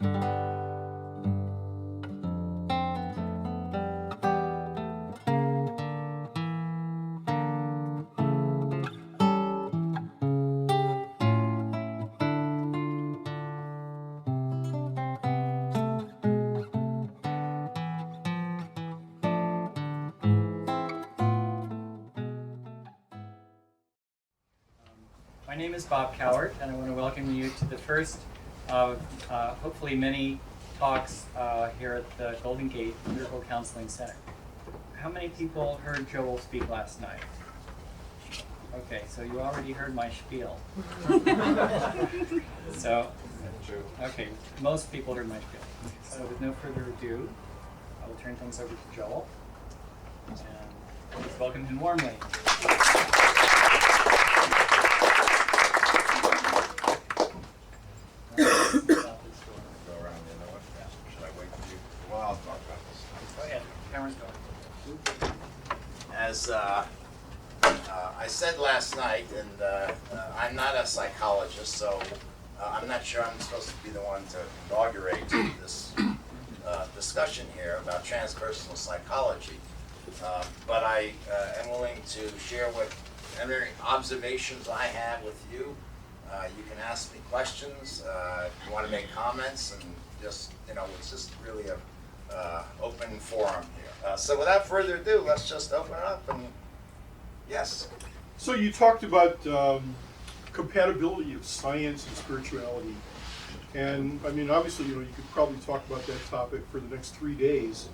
My name is Bob Cowart, and I want to welcome you to the first of hopefully many talks here at the Golden Gate Miracle Counseling Center. How many people heard Joel speak last night? Okay, so you already heard my spiel. So, okay, most people heard my spiel. So with no further ado, I will turn things over to Joel, and please welcome him warmly. As I said last night, and I'm not a psychologist, so I'm not sure I'm supposed to be the one to inaugurate this discussion here about transpersonal psychology. But I am willing to share what any observations I have with you. You can ask me questions if you want to make comments, and just, it's just really a open forum here. So without further ado, let's just open it up and yes. So you talked about compatibility of science and spirituality, and I mean, obviously, you could probably talk about that topic for the next 3 days.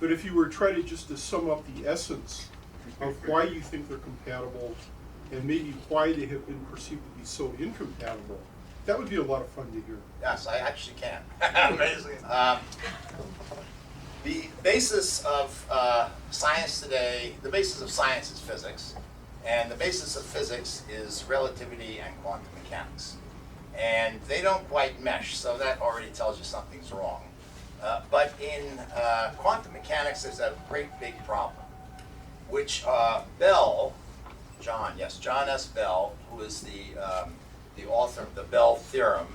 But if you were trying to sum up the essence of why you think they're compatible, and maybe why they have been perceived to be so incompatible, that would be a lot of fun to hear. Yes, I actually can. Amazing. The basis of science today, the basis of science is physics, and the basis of physics is relativity and quantum mechanics. And they don't quite mesh, so that already tells you something's wrong. But in quantum mechanics, there's a great big problem, which John S. Bell, who is the author of the Bell theorem.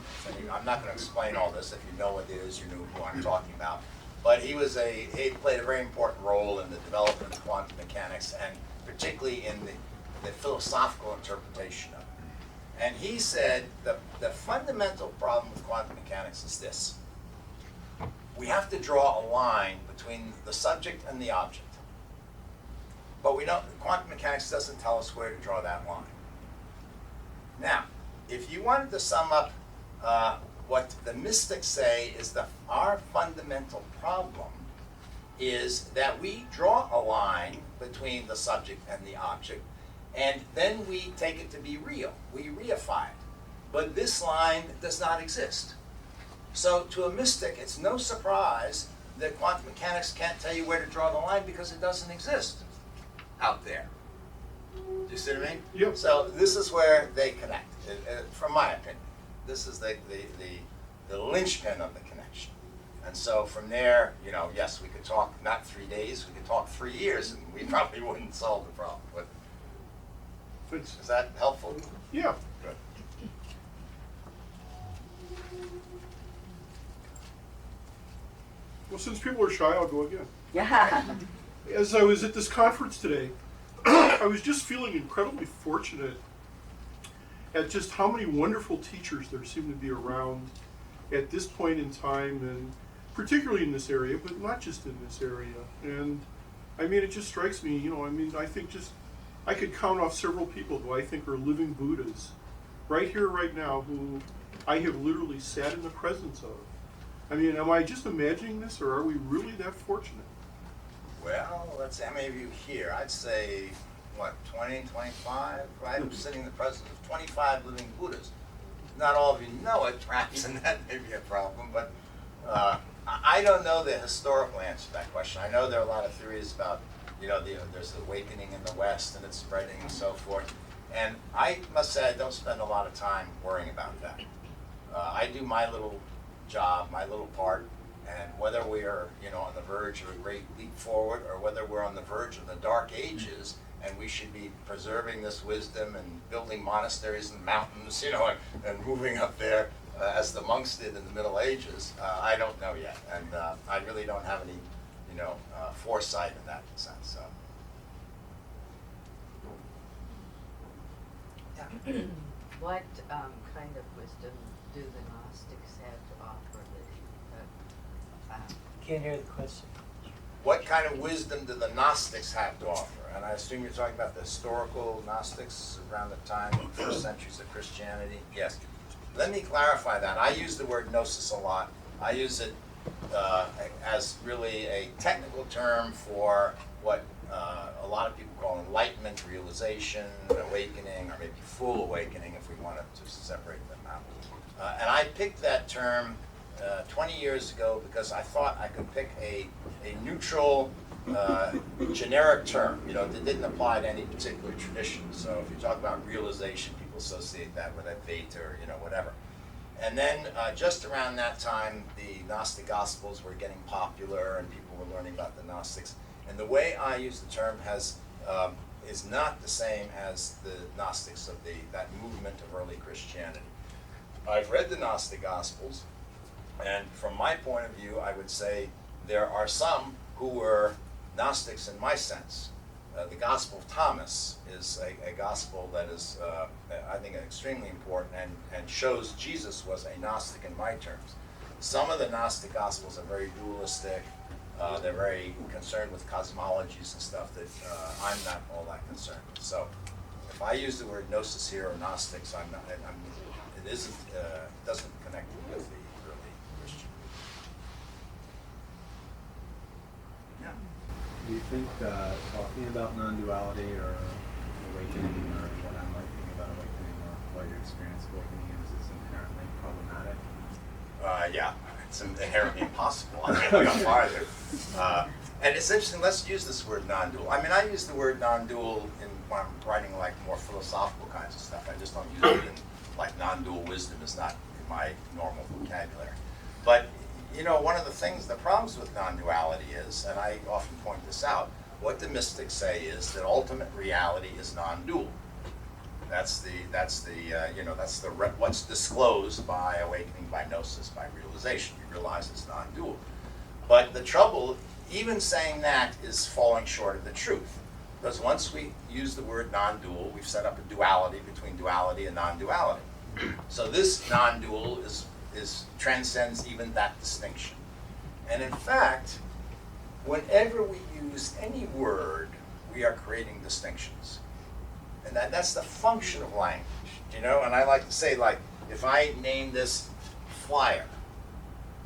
I'm not going to explain all this. If you know what it is, you know who I'm talking about. But he played a very important role in the development of quantum mechanics, and particularly in the philosophical interpretation of it. And he said the fundamental problem with quantum mechanics is this: we have to draw a line between the subject and the object. But quantum mechanics doesn't tell us where to draw that line. Now, if you wanted to sum up what the mystics say is our fundamental problem is that we draw a line between the subject and the object, and then we take it to be real. We reify it. But this line does not exist. So to a mystic, it's no surprise that quantum mechanics can't tell you where to draw the line because it doesn't exist out there. Do you see what I mean? Yep. So this is where they connect, from my opinion. This is the linchpin of the connection. And so from there, yes, we could talk not 3 days, we could talk 3 years, and we probably wouldn't solve the problem. But Thanks. is that helpful? Yeah. Good. Well, since people are shy, I'll go again. Yeah. As I was at this conference today, I was just feeling incredibly fortunate at just how many wonderful teachers there seem to be around at this point in time, and particularly in this area, but not just in this area. And I mean, it just strikes me, I think I could count off several people who I think are living Buddhas right here, right now, who I have literally sat in the presence of. I mean, am I just imagining this, or are we really that fortunate? Well, let's see, how many of you here? I'd say, 20, 25? Right? I'm sitting in the presence of 25 living Buddhas. Not all of you know it, perhaps, and that may be a problem, but I don't know the historical answer to that question. I know there are a lot of theories about, there's the awakening in the West and it's spreading and so forth. And I must say I don't spend a lot of time worrying about that. I do my little job, my little part, and whether we are, on the verge of a great leap forward or whether we're on the verge of the dark ages and we should be preserving this wisdom and building monasteries in the mountains, and moving up there, as the monks did in the Middle Ages, I don't know yet, and I really don't have any, foresight in that sense. So. Yeah. What kind of wisdom do the Gnostics have to offer that Can't hear the question. What kind of wisdom do the Gnostics have to offer? And I assume you're talking about the historical Gnostics around the time of the first centuries of Christianity? Yes. Let me clarify that. I use the word gnosis a lot. I use it as really a technical term for what a lot of people call enlightenment, realization, awakening, or maybe full awakening if we wanted to separate them out. And I picked that term 20 years ago because I thought I could pick a neutral, generic term, that didn't apply to any particular tradition. So if you talk about realization, people associate that with Advaita or whatever. And then just around that time, the Gnostic Gospels were getting popular and people were learning about the Gnostics. And the way I use the term is not the same as the Gnostics of that movement of early Christianity. I've read the Gnostic Gospels, and from my point of view, I would say there are some who were Gnostics in my sense. The Gospel of Thomas is a gospel that is, I think, extremely important and shows Jesus was a Gnostic in my terms. Some of the Gnostic Gospels are very dualistic. They're very concerned with cosmologies and stuff that I'm not all that concerned with. So if I use the word gnosis here or Gnostics, it doesn't connect with the early Christian. Yeah. Do you think talking about non-duality or awakening or what I'm thinking about awakening or what your experience of awakening is inherently problematic? Yeah, it's inherently impossible. I'm going to go farther. And it's interesting, let's use this word non-dual. I mean, I use the word non-dual when I'm writing like more philosophical kinds of stuff. I just don't use it in like non-dual wisdom is not in my normal vocabulary. But one of the problems with non-duality is, and I often point this out, what the mystics say is that ultimate reality is non-dual. That's what's disclosed by awakening, by gnosis, by realization. You realize it's non-dual. But the trouble, even saying that, is falling short of the truth. Because once we use the word non-dual, we've set up a duality between duality and non-duality. So this non-dual transcends even that distinction. And in fact, whenever we use any word, we are creating distinctions. And that's the function of language, And I like to say, like, if I name this flyer,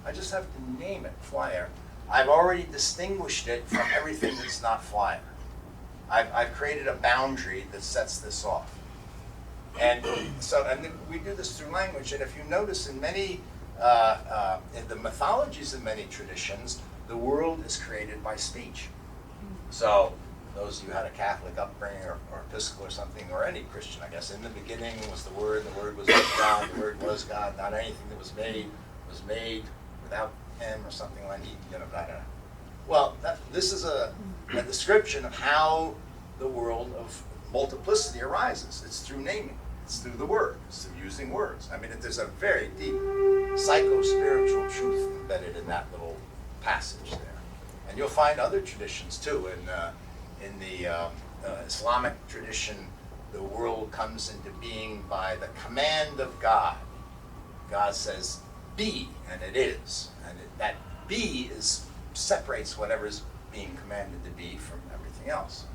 I just have to name it flyer. I've already distinguished it from everything that's not flyer. I've created a boundary that sets this off. And we do this through language. And if you notice in many, in the mythologies of many traditions, the world is created by speech. So those of you who had a Catholic upbringing or Episcopal or something, or any Christian, I guess, in the beginning was the Word was with God, the Word was God, not anything that was made without Him or something like that. Well, this is a description of how the world of multiplicity arises. It's through naming. It's through the Word. It's through using words. I mean, there's a very deep psycho-spiritual truth embedded in that little passage there. And you'll find other traditions too. In the Islamic tradition, the world comes into being by the command of God. God says, be, and it is. And that be separates whatever's being commanded to be from everything else.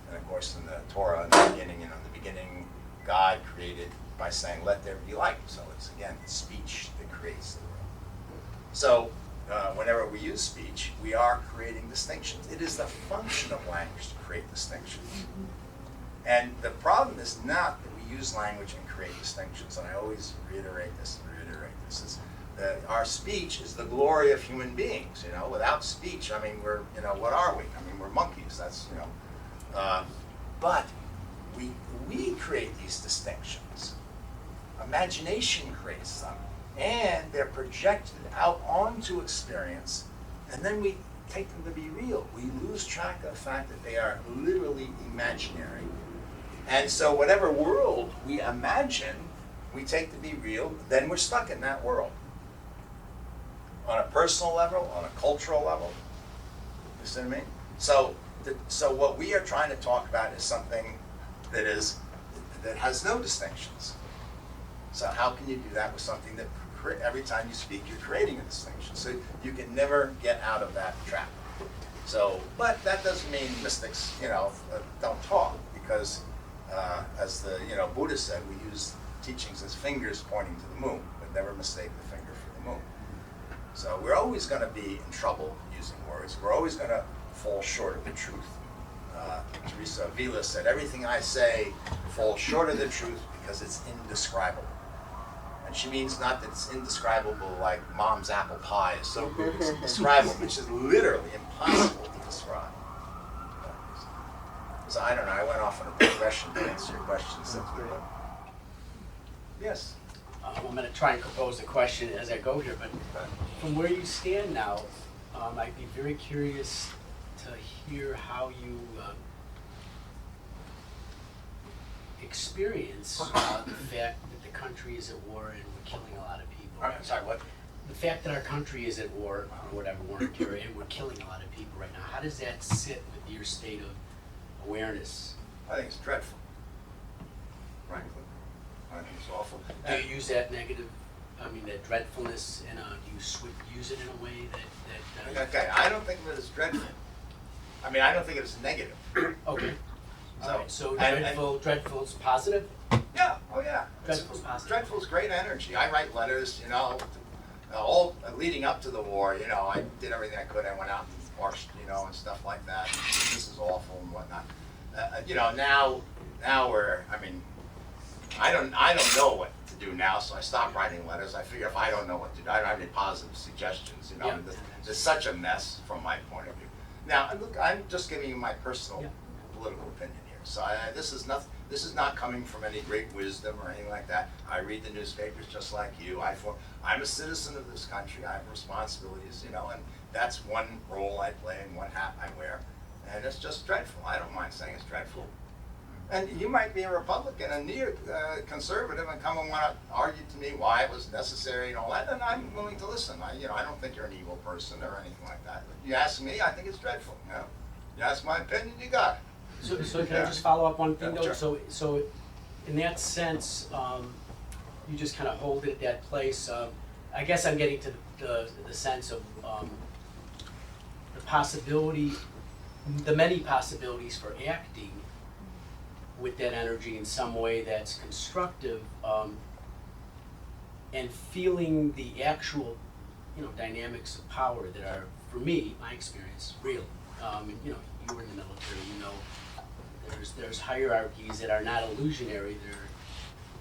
And of course, in the Torah, in the beginning, God created by saying, let there be light. So it's, again, speech that creates the world. So whenever we use speech, we are creating distinctions. It is the function of language to create distinctions. And the problem is not that we use language and create distinctions, and I always reiterate this, is that our speech is the glory of human beings. Without speech, I mean, we're, what are we? I mean, we're monkeys. That's, but we create these distinctions. Imagination creates them, and they're projected out onto experience, and then we take them to be real. We lose track of the fact that they are literally imaginary. And so whatever world we imagine, we take to be real, then we're stuck in that world. On a personal level, on a cultural level. You see what I mean? So what we are trying to talk about is something that has no distinctions. So how can you do that with something that every time you speak, you're creating a distinction? So you can never get out of that trap. So, but that doesn't mean mystics, don't talk, because as the Buddha said, we use teachings as fingers pointing to the moon, but never mistake the finger for the moon. So we're always going to be in trouble using words. We're always going to fall short of the truth. Teresa Avila said, everything I say falls short of the truth because it's indescribable. And she means not that it's indescribable like mom's apple pie is so good it's indescribable, which is literally impossible to describe. So I don't know, I went off on a digression to answer your question simply. But yes? I'm going to try and compose a question as I go here, but from where you stand now, I'd be very curious to hear how you experience the fact that the country is at war and we're killing a lot of people. I'm sorry, what? The fact that our country is at war, or whatever, and we're killing a lot of people right now, how does that sit with your state of awareness? I think it's dreadful. Frankly. I think it's awful. Do you use that negative, that dreadfulness, and do you use it in a way that Okay, I don't think of it as dreadful. I don't think it is negative. okay. So- All right, so and- dreadful is positive? Yeah, oh yeah. Dreadful's positive. Dreadful's great energy. I write letters, all leading up to the war, I did everything I could. I went out and marched, and stuff like that. This is awful and whatnot. Now we're, I don't know what to do now, so I stopped writing letters. I figure if I don't know what to do, I don't have any positive suggestions, Yeah. It's such a mess from my point of view. Now, look, I'm just giving you my personal Yeah. political opinion here. So this is not coming from any great wisdom or anything like that. I read the newspapers just like you. I'm a citizen of this country. I have responsibilities, and that's one role I play and one hat I wear. And it's just dreadful. I don't mind saying it's dreadful. And you might be a Republican and conservative and come and want to argue to me why it was necessary and all that, and I'm willing to listen. I don't think you're an evil person or anything like that. But you ask me, I think it's dreadful. You ask my opinion, you got it. So can I just follow up one thing Yeah, though? sure. So in that sense, you just kind of hold it at that place. I guess I'm getting to the sense of the possibility, the many possibilities for acting with that energy in some way that's constructive, and feeling the actual, dynamics of power that are, for me, my experience, real. You were in the military, there's hierarchies that are not illusionary.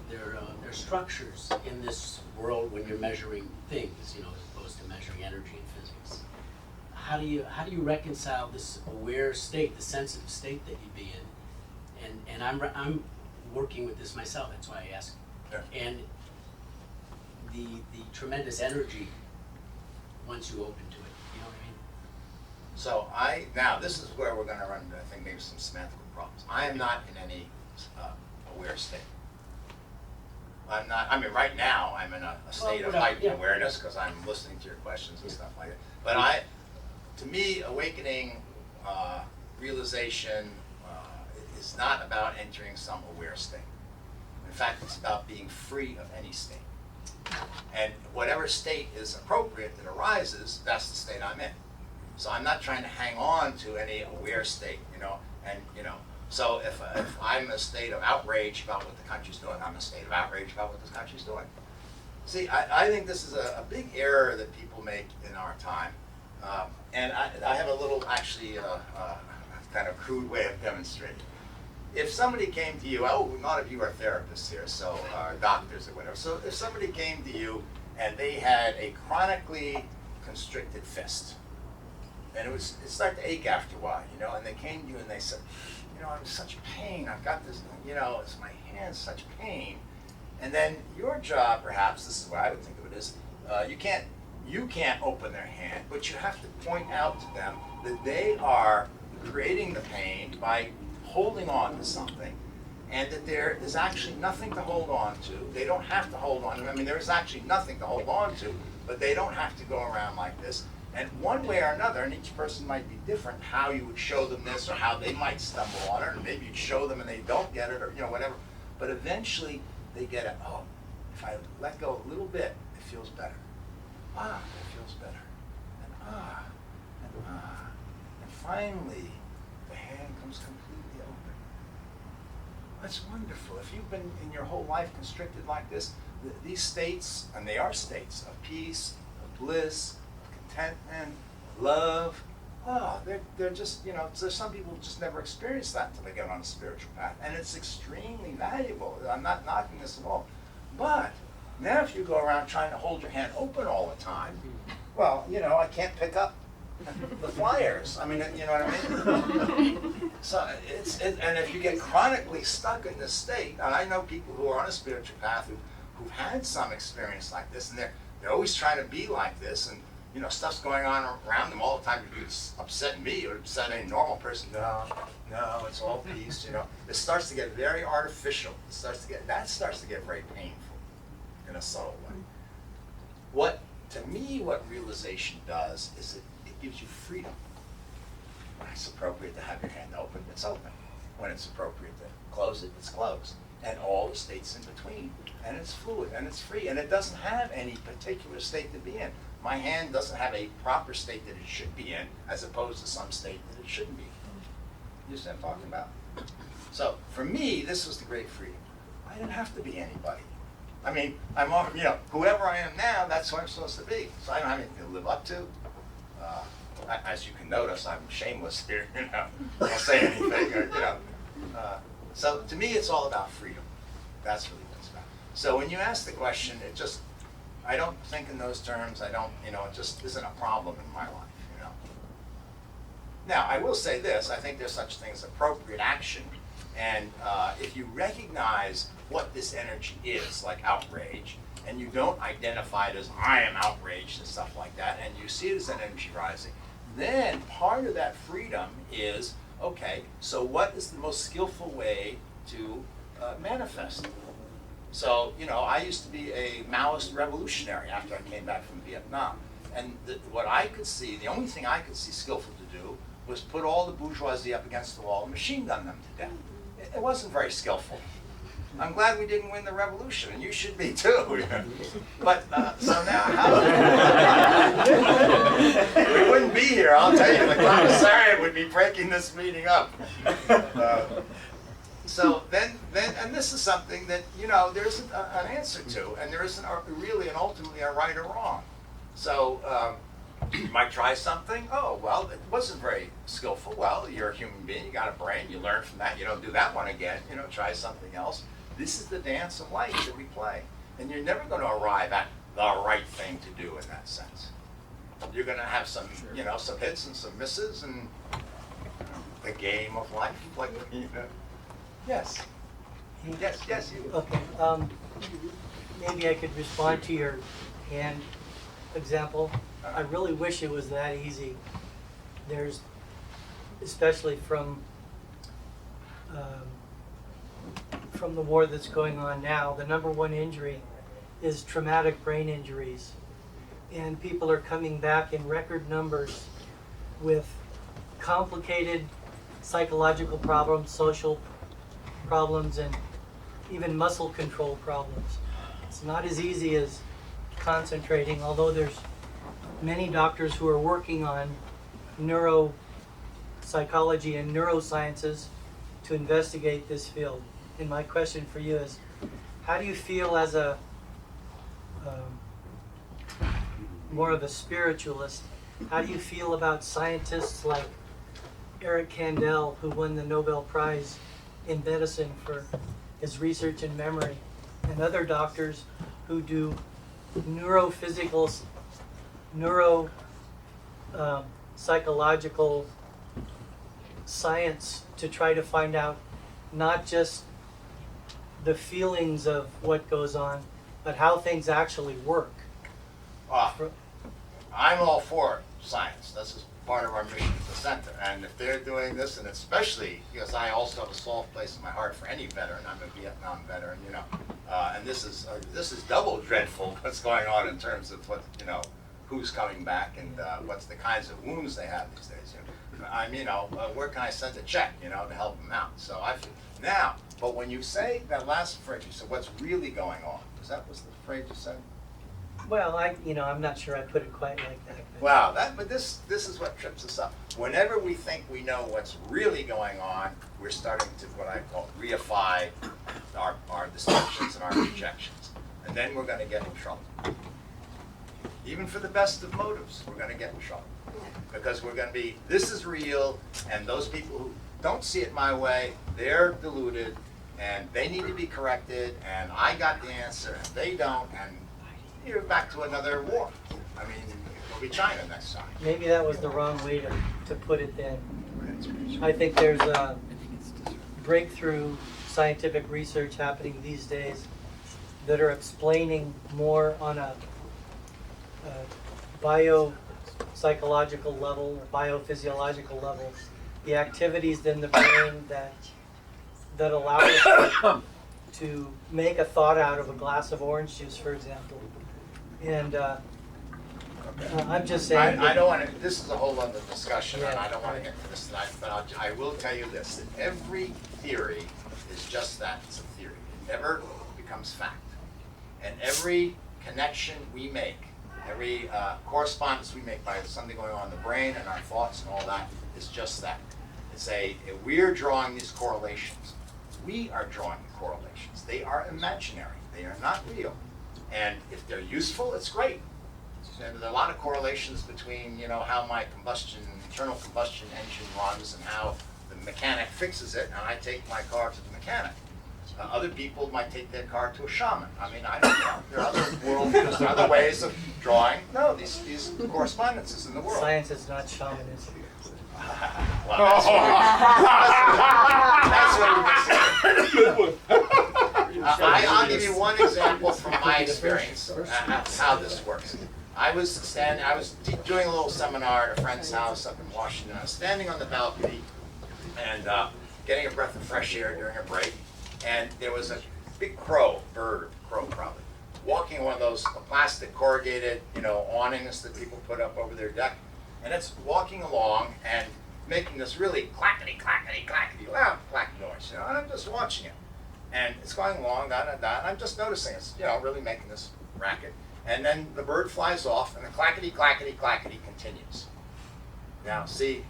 They're structures in this world when you're measuring things, as opposed to measuring energy and physics. How do you reconcile this aware state, the sensitive state that you'd be in? And I'm working with this myself. That's why I ask. Yeah. And the tremendous energy once you open to it. You know what I mean? So now this is where we're going to run into, I think, maybe some semantical problems. I am not in any aware state. I'm not. Right now I'm in a state of heightened awareness because I'm listening to your questions and stuff like that. But to me, awakening, realization is not about entering some aware state. In fact, it's about being free of any state. And whatever state is appropriate that arises, that's the state I'm in. So I'm not trying to hang on to any aware state, So if I'm in a state of outrage about what the country's doing, I'm in a state of outrage about what this country's doing. See, I think this is a big error that people make in our time. And I have a little, actually, kind of crude way of demonstrating. If somebody came to you, a lot of you are therapists here, so doctors or whatever. So if somebody came to you and they had a chronically constricted fist, and it started to ache after a while, and they came to you and they said, I'm in such pain. I've got this, it's my hand's such pain. And then your job, perhaps, this is what I would think of it as, you can't open their hand, but you have to point out to them that they are creating the pain by holding on to something and that there is actually nothing to hold on to. They don't have to hold on. I mean, there is actually nothing to hold on to, but they don't have to go around like this. And one way or another, and each person might be different, how you would show them this or how they might stumble on it, or maybe you'd show them and they don't get it, or whatever. But eventually they get it. Oh, if I let go a little bit, it feels better. Ah, it feels better. And ah, and ah. And finally, the hand comes completely open. That's wonderful. If you've been in your whole life constricted like this, these states, and they are states of peace, of bliss, of contentment, love, they're just, there's some people who just never experience that until they get on a spiritual path. And it's extremely valuable. I'm not knocking this at all. But now if you go around trying to hold your hand open all the time, well, I can't pick up the flyers. I mean, you know what I mean? So and if you get chronically stuck in this state, and I know people who are on a spiritual path who've had some experience like this, and they're always trying to be like this, and stuff's going on around them all the time. It's upsetting me or upsetting any normal person. No, it's all peace. It starts to get very artificial. That starts to get very painful in a subtle way. What realization does is it gives you freedom. When it's appropriate to have your hand open, it's open. When it's appropriate to close it, it's closed. And all the states in between. And it's fluid and it's free. And it doesn't have any particular state to be in. My hand doesn't have a proper state that it should be in, as opposed to some state that it shouldn't be. You understand what I'm talking about? So for me, this was the great freedom. I didn't have to be anybody. I mean, I'm whoever I am now, that's who I'm supposed to be. So I don't have anything to live up to. As you can notice, I'm shameless here. I don't say anything. So to me, it's all about freedom. That's really what it's about. So when you ask the question, I don't think in those terms. I don't, it just isn't a problem in my life. Now, I will say this. I think there's such thing as appropriate action. And if you recognize what this energy is, like outrage, and you don't identify it as I am outraged and stuff like that, and you see it as an energy rising, then part of that freedom is, okay, so what is the most skillful way to manifest? So, I used to be a Maoist revolutionary after I came back from Vietnam. And what I could see, the only thing I could see skillful to do was put all the bourgeoisie up against the wall and machine gun them to death. It wasn't very skillful. I'm glad we didn't win the revolution, and you should be too. But, so now, we wouldn't be here, I'll tell you. The commissariat would be breaking this meeting up. So then, and this is something that, there isn't an answer to, and there isn't really and ultimately a right or wrong. So, you might try something. Oh, well, it wasn't very skillful. Well, you're a human being, you got a brain, you learn from that, you don't do that one again, try something else. This is the dance of life that we play. And you're never going to arrive at the right thing to do in that sense. You're going to have some, some hits and some misses, and the game of life, like, Yes. Yes, you. Okay, maybe I could respond to your hand example. I really wish it was that easy. There's, especially from the war that's going on now, the number one injury is traumatic brain injuries. And people are coming back in record numbers with complicated psychological problems, social problems, and even muscle control problems. It's not as easy as concentrating, although there's many doctors who are working on neuropsychology and neurosciences to investigate this field. And my question for you is, how do you feel as a more of a spiritualist, how do you feel about scientists like Eric Kandel, who won the Nobel Prize in medicine for his research in memory, and other doctors who do psychological science to try to find out not just the feelings of what goes on, but how things actually work? I'm all for science. part of our mission at the center. And if they're doing this, and especially because I also have a soft place in my heart for any veteran, I'm a Vietnam veteran, you know, and this is double dreadful what's going on in terms of what, you know, who's coming back and what's the kinds of wounds they have these days. You know, I'm, you know, where can I send a check, you know, to help them out? So now, but when you say that last phrase, you said what's really going on. Was the phrase you said? Well, I'm not sure I put it quite like that. But Wow, but this is what trips us up. Whenever we think we know what's really going on, we're starting to what I call reify our deceptions and our rejections. And then we're going to get in trouble. Even for the best of motives, we're going to get in trouble. Because we're going to be, this is real, and those people who don't see it my way, they're deluded, and they need to be corrected, and I got the answer, and they don't, and you're back to another war. I mean, it'll be China next time. maybe that was the wrong way to put it then. I think there's a breakthrough scientific research happening these days that are explaining more on a biopsychological level or biophysiological level the activities in the brain that allow us to make a thought out of a glass of orange juice, for example. And I'm just saying. I don't want to, this is a whole other discussion, and Yeah, I don't want to right. get to this tonight, but I will tell you this, that every theory is just that, it's a theory. It never becomes fact. And every connection we make, every correspondence we make by something going on in the brain and our thoughts and all that is just that. It's we're drawing these correlations. We are drawing the correlations. They are imaginary. They are not real. And if they're useful, it's great. And there are a lot of correlations between, you know, how my internal combustion engine runs and how the mechanic fixes it, and I take my car to the mechanic. Other people might take their car to a shaman. I mean, I don't know. There are other worldviews, there are other ways of drawing. No, these correspondences in the world. Science is not shamanism. Well, that's what we're missing. I'll give you one example from my experience how this works. I was doing a little seminar at a friend's house up in Washington. I was standing on the balcony and getting a breath of fresh air during a break, and there was a big crow probably, walking one of those plastic corrugated, you know, awnings that people put up over their deck, and it's walking along and making this really clackety, loud clack noise, you know, and I'm just watching it. And it's going along, and I'm just noticing it's, you know, really making this racket. And then the bird flies off, and the clackety continues. Now, see,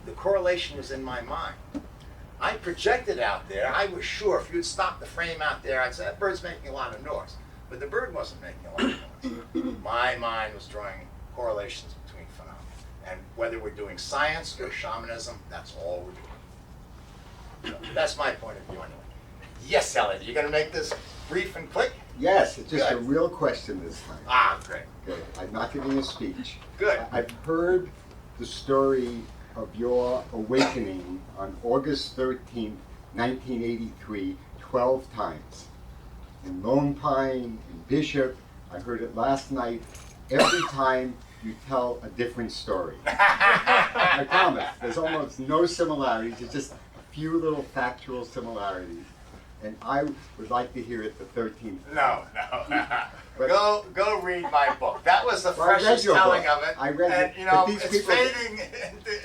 the correlation was in my mind. I projected out there. I was sure if you'd stop the frame out there, I'd say, that bird's making a lot of noise. But the bird wasn't making a lot of noise. My mind was drawing correlations between phenomena. And whether we're doing science or shamanism, that's all we're doing. So that's my point of view anyway. Yes, Elliot, you're going to make this brief and quick? Yes, it's just Good. a real question this time. Ah, great. Good. I'm not giving a speech. Good. I've heard the story of your awakening on August 13th, 1983, 12 times. In Lone Pine, in Bishop, I heard it last night. Every time you tell a different story. I promise, there's almost no similarities, it's just a few little factual similarities. And I would like to hear it the 13th. No. But- Go read my book. That was the Well, I read freshest your telling book. of it. I read and it, you but know, these it's people- fading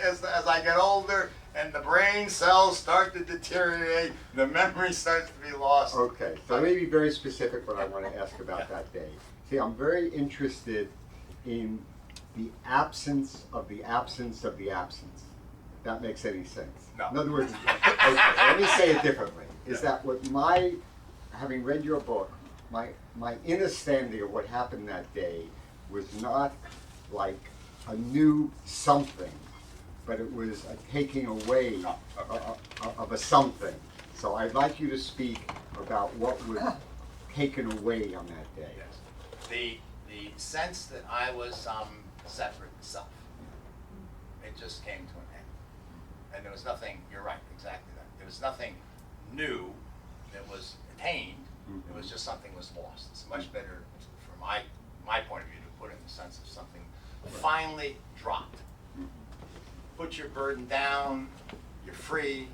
as I get older, and the brain cells start to deteriorate. The memory starts to be lost. Okay, so let me be very specific what I want to ask about that day. See, I'm very interested in the absence of the absence of the absence. If that makes any sense. No. In other words, okay, let me say it differently. Is that what having read your book, my understanding of what happened that day was not like a new something, but it was a taking away of a something. So I'd like you to speak about what was taken away on that day. Yes. The sense that I was separate self. It just came to an end. And there was nothing, you're right, exactly that. There was nothing new that was attained. It was just something was lost. It's much better from my point of view to put it in the sense of something finally dropped. put your burden down, you're free.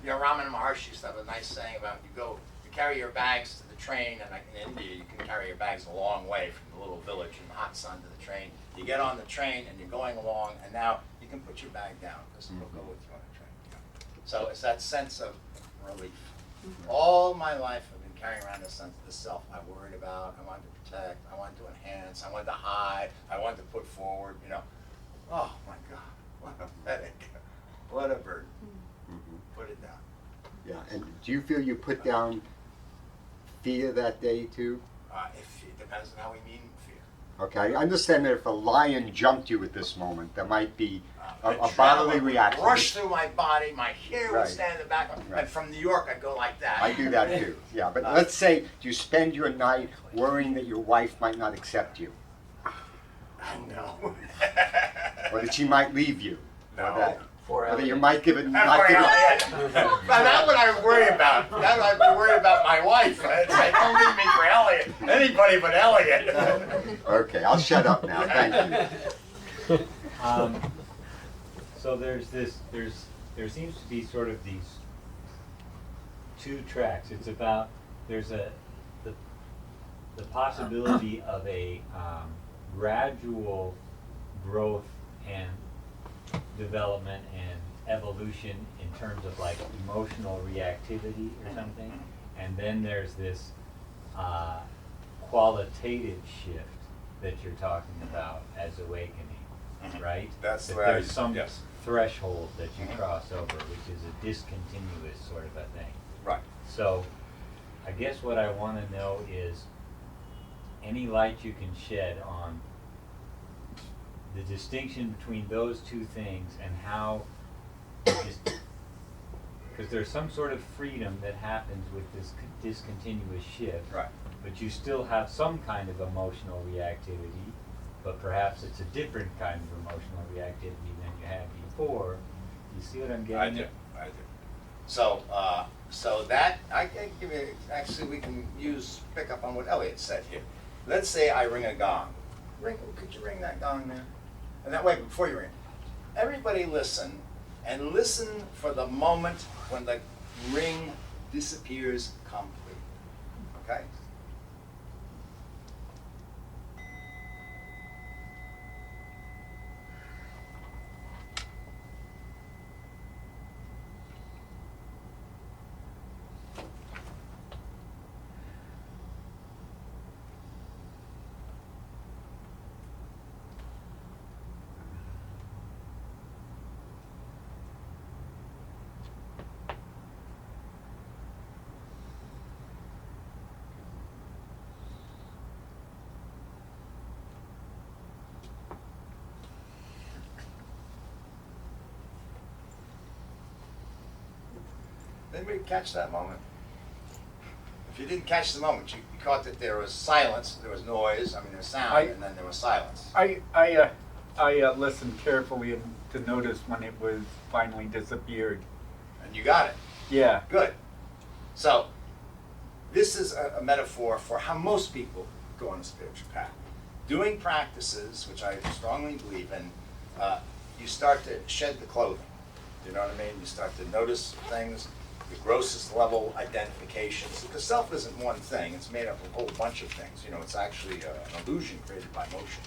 You know, Ramana Maharshi used to have a nice saying about you carry your bags to the train, and like in India, you can carry your bags a long way from the little village in the hot sun to the train. You get on the train and you're going along, and now you can put your bag down because it'll go with you on the train. So it's that sense of relief. All my life I've been carrying around this sense of the self I worried about, I wanted to protect, I wanted to enhance, I wanted to hide, I wanted to put forward, you know. Oh my God, what a headache. What a burden. Put it down. Yeah, and do you feel you put down fear that day too? If it depends on how we mean fear. Okay, I understand that if a lion jumped you at this moment, there might be a Adrenaline bodily would reaction. rush through my body, my hair Right. would stand in the back, Right. and from New York I'd go like that. I do that too, yeah. But let's say you spend your night worrying that your wife might not accept you, No. or that she might leave you, No. or that you might give it. Now that would I worry about. That I'd be worried about my wife. I'd say, don't leave me for Elliot. Anybody but Elliot. Okay, I'll shut up now. Thank you. So there seems to be sort of these two tracks. It's about the possibility of a gradual growth and development and evolution in terms of like emotional reactivity or something, and then there's this qualitative shift that you're talking about as awakening, right? That's the That way I there's use it, some yes. threshold that you cross over, which is a discontinuous sort of a thing. Right. So I guess what I want to know is any light you can shed on the distinction between those two things and how, because there's some sort of freedom that happens with this discontinuous shift, Right. but you still have some kind of emotional reactivity, but perhaps it's a different kind of emotional reactivity than you had before. Do you see what I'm getting at? I do. So, so that I can give you. Actually, we can pick up on what Elliot said here. Let's say I ring a gong. Could you ring that gong there? And that way, before you ring, everybody listen, and listen for the moment when the ring disappears completely. Okay? Anybody catch that moment? If you didn't catch the moment, you caught that there was silence, there was noise, there was sound, and then there was silence. I listened carefully to notice when it was finally disappeared. And you got it. Yeah. Good. So, this is a metaphor for how most people go on a spiritual path. Doing practices, which I strongly believe in, you start to shed the clothing. You know what I mean? You start to notice things, the grossest level identifications. Because self isn't one thing, it's made up of a whole bunch of things. You know, it's actually an illusion created by motion.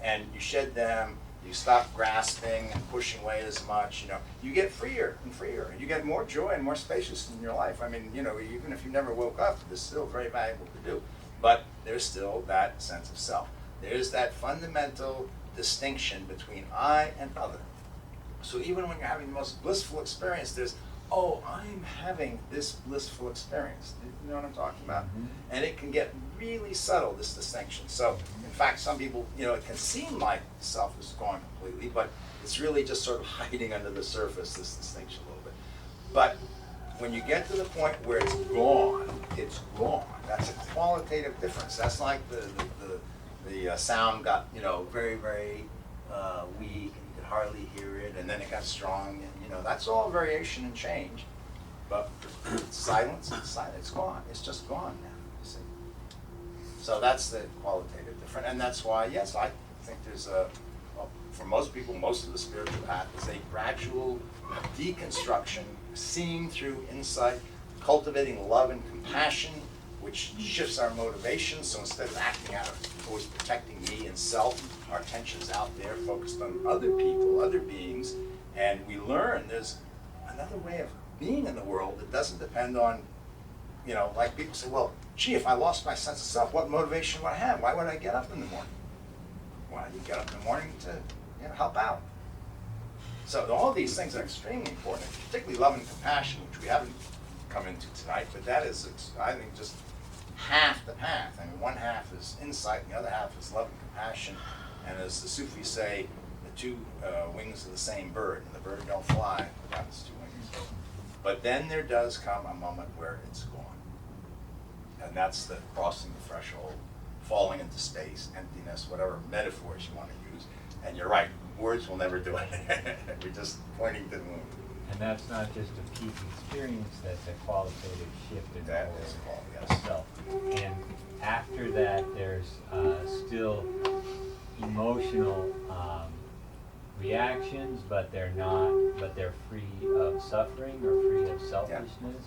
And you shed them, you stop grasping and pushing away as much, you know, you get freer and freer, and you get more joy and more spacious in your life. I mean, you know, even if you never woke up, this is still very valuable to do. But there's still that sense of self. There's that fundamental distinction between I and other. So even when you're having the most blissful experience, there's, oh, I'm having this blissful experience. You know what I'm talking about? Mm-hmm. And it can get really subtle, this distinction. So, in fact, some people, you know, it can seem like self is gone completely, but it's really just sort of hiding under the surface, this distinction a little bit. But when you get to the point where it's gone, it's gone. That's a qualitative difference. That's like the sound got, you know, very, very weak, and you could hardly hear it, and then it got strong, and you know, that's all variation and change. But silence, it's gone. It's just gone now, you see. So that's the qualitative difference, and that's why, yes, I think there's a for most people, most of the spiritual path is a gradual deconstruction, seeing through insight, cultivating love and compassion, which shifts our motivation. So instead of acting out of always protecting me and self, our attention's out there, focused on other people, other beings, and we learn there's another way of being in the world that doesn't depend on, like people say, well, gee, if I lost my sense of self, what motivation would I have? Why would I get up in the morning? Why do you get up in the morning to help out? So all these things are extremely important, particularly love and compassion, which we haven't come into tonight, but that is, I think, just half the path. I mean, one half is insight, and the other half is love and compassion. And as the Sufis say, the two wings of the same bird, and the bird don't fly without its two wings. But then there does come a moment where it's gone. And that's the crossing the threshold, falling into space, emptiness, whatever metaphors you want to use. And you're right, words will never do it. We're just pointing to the moon. And that's not just a peak experience, that's a qualitative shift in the That whole is called, yes. self. And after that, there's still emotional reactions, but they're free of suffering or free of selfishness,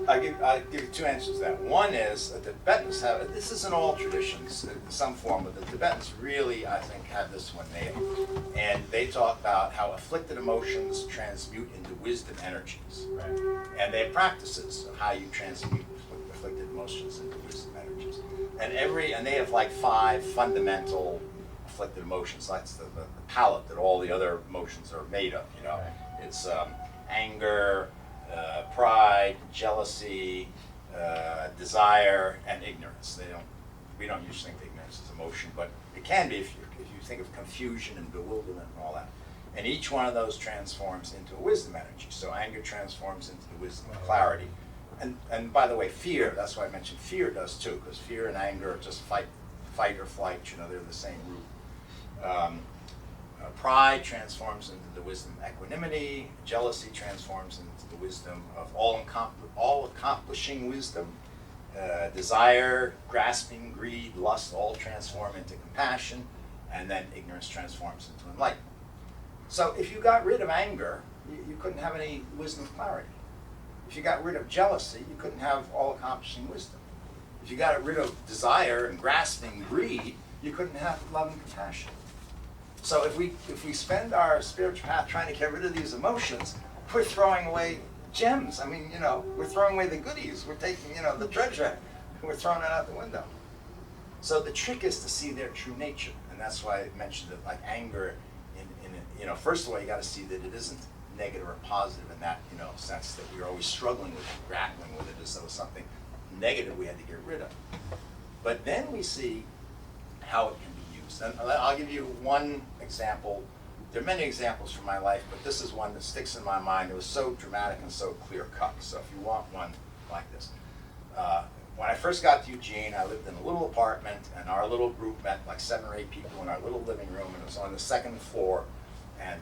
I'll give you two answers to that. One is the Tibetans have, this is in all traditions in some form, but the Tibetans really, I think, have this one nailed. And they talk about how afflicted emotions transmute into wisdom energies. Right. And they have practices of how you transmute afflicted emotions into wisdom energies. And they have like 5 fundamental afflicted emotions. That's the palette that all the other emotions are made of, Right. It's anger, pride, jealousy, desire, and ignorance. We don't usually think of ignorance as emotion, but it can be if you think of confusion and bewilderment and all that. And each one of those transforms into a wisdom energy. So anger transforms into the wisdom of clarity. And by the way, fear, that's why I mentioned fear does too, because fear and anger are just fight or flight, they're the same root. Pride transforms into the wisdom of equanimity. Jealousy transforms into the wisdom of all-accomplishing wisdom. Desire, grasping, greed, lust all transform into compassion. And then ignorance transforms into enlightenment. So if you got rid of anger, you couldn't have any wisdom of clarity. If you got rid of jealousy, you couldn't have all-accomplishing wisdom. If you got rid of desire and grasping, greed, you couldn't have love and compassion. So if we spend our spiritual path trying to get rid of these emotions, we're throwing away gems. I mean, we're throwing away the goodies. We're taking, the treasure, and we're throwing it out the window. So the trick is to see their true nature, and that's why I mentioned it, like anger. First of all, you got to see that it isn't negative or positive in that, sense that we're always struggling with it, grappling with it as though something negative we had to get rid of. But then we see how it can be used. And I'll give you one example. There are many examples from my life, but this is one that sticks in my mind. It was so dramatic and so clear-cut. So if you want one like this. When I first got to Eugene, I lived in a little apartment, and our little group met like 7 or 8 people in our little living room, and it was on the 2nd floor. And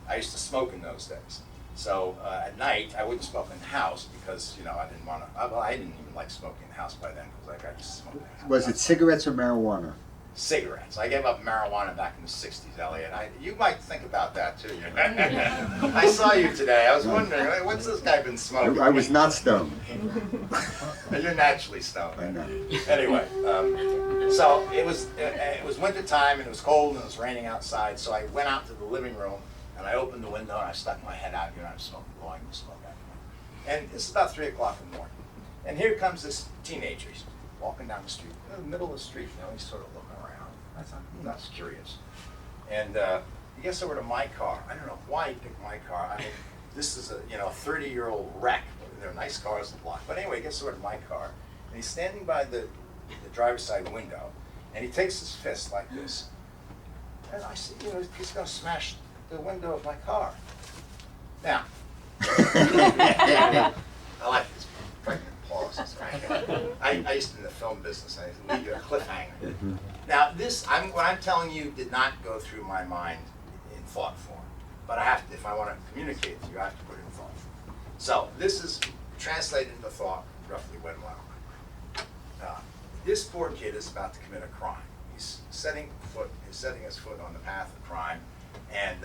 I used to smoke in those days. So at night, I wouldn't smoke in the house because, I didn't want to, I didn't even like smoking in the house by then because I got used to smoking in the house. Was it cigarettes or marijuana? Cigarettes. I gave up marijuana back in the 60s, Elliot. You might think about that too. I saw you today. I was wondering, what's this guy been smoking? I was not stoned. You're naturally stoned. I know. Anyway, so it was winter time and it was cold and it was raining outside. So I went out to the living room and I opened the window and I stuck my head out here and I'm smoking, blowing the smoke out. And it's about 3 o'clock in the morning. And here comes this teenager. He's walking down the street, in the middle of the street. He's sort of looking around. I thought, that's curious. And he gets over to my car. I don't know why he picked my car. I mean, this is a 30-year-old wreck. They're nice cars in the block. But anyway, he gets over to my car, and he's standing by the driver's side window, and he takes his fist like this. And I see, he's going to smash the window of my car. Now, I like this pregnant pauses. I used to be in the film business. I leave you a cliffhanger. Now, what I'm telling you did not go through my mind in thought form. But I have to, if I want to communicate to you, I have to put it in thought form. So this is translated into thought roughly when this poor kid is about to commit a crime. he's setting his foot on the path of crime, and